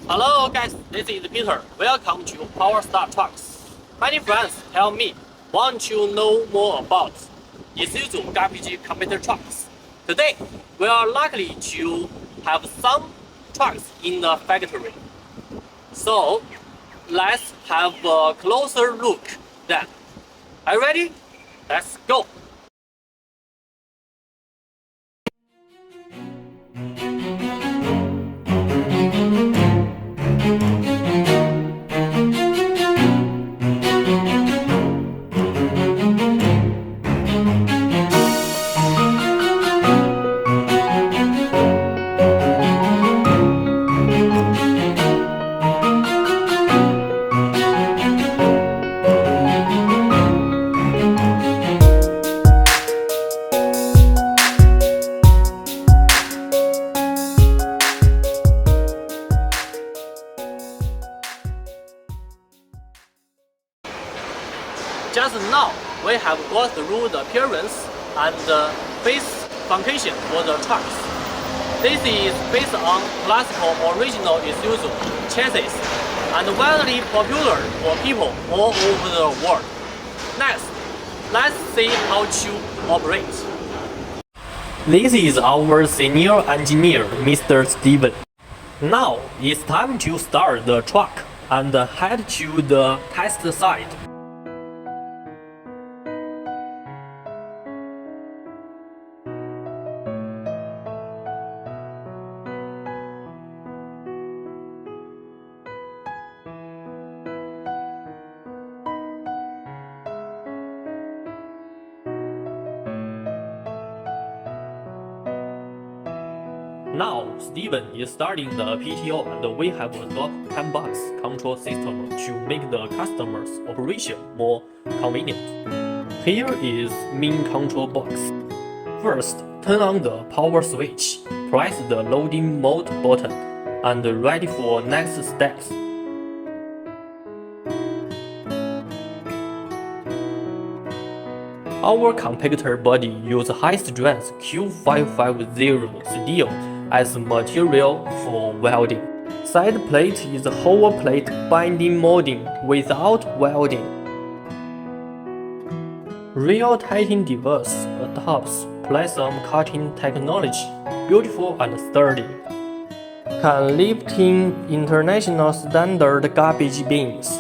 Hello guys, this is Peter. Welcome to Power Star Trucks. Many friends tell me want to know more about ISUZU garbage compactor trucks. Today, we are likely to have some trucks in the factory. So, let's have a closer look then. Are you ready? Let's go! Just now, we have gone through the appearance and face function for the trucks. This is based on classical original ISUZU chassis and widely popular for people all over the world. Next, let's see how to operate. This is our senior engineer, Mr. Steven. Now it's time to start the truck and head to the test site. Now, Steven is starting the PTO and we have a time box control system to make the customer's operation more convenient. Here is main control box. First, turn on the power switch, press the loading mode button, and ready for next steps. Our compactor body uses high-strength Q550 steel as material for welding. Side plate is hollow plate binding molding without welding. Rear tighten device adopts plasma cutting technology, beautiful and sturdy. Can lift in international standard garbage bins.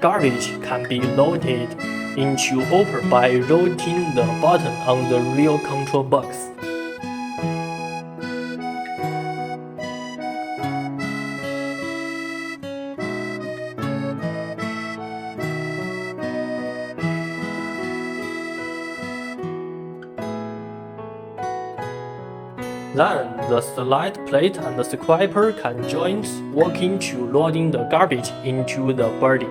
Garbage can be loaded into hopper by rotating the button on the rear control box. Then, the slide plate and the scraper can join working to loading the garbage into the body.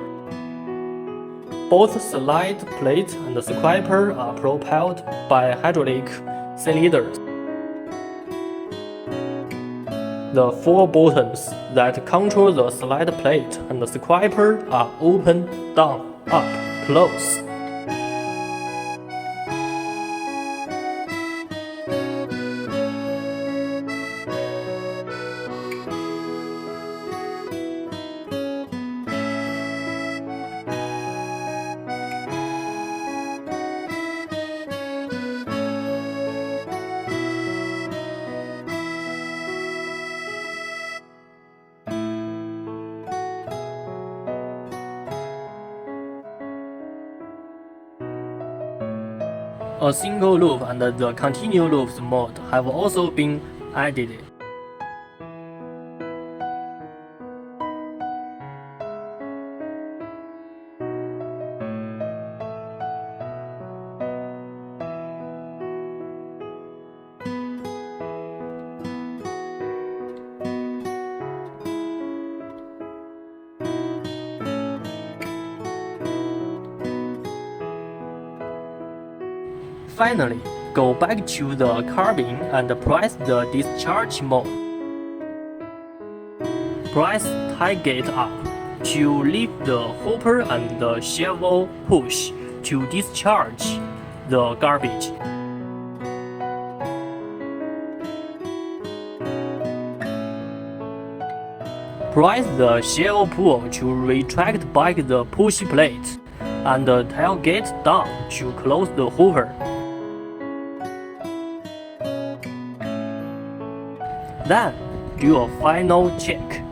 Both slide plate and the scraper are propelled by hydraulic cylinders. The four buttons that control the slide plate and the scraper are open, down, up, close. A single loop and the continuous loops mode have also been added. Finally, go back to the cabin and press the discharge mode. Press tailgate up to lift the hopper and the shovel push to discharge. the garbage. Press the shell pull to retract back the push plate, and the tailgate down to close the hopper. Then, do a final check.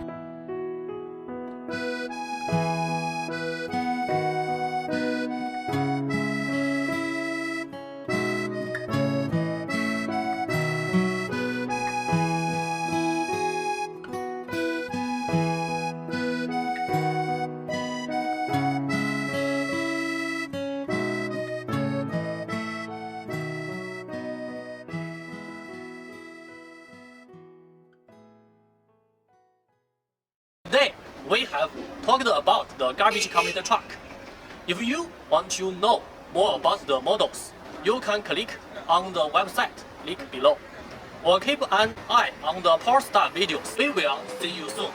Today, we have talked about the garbage compactor truck. If you want to know more about the models, you can click on the website link below, or keep an eye on the Power Star videos. We will see you soon.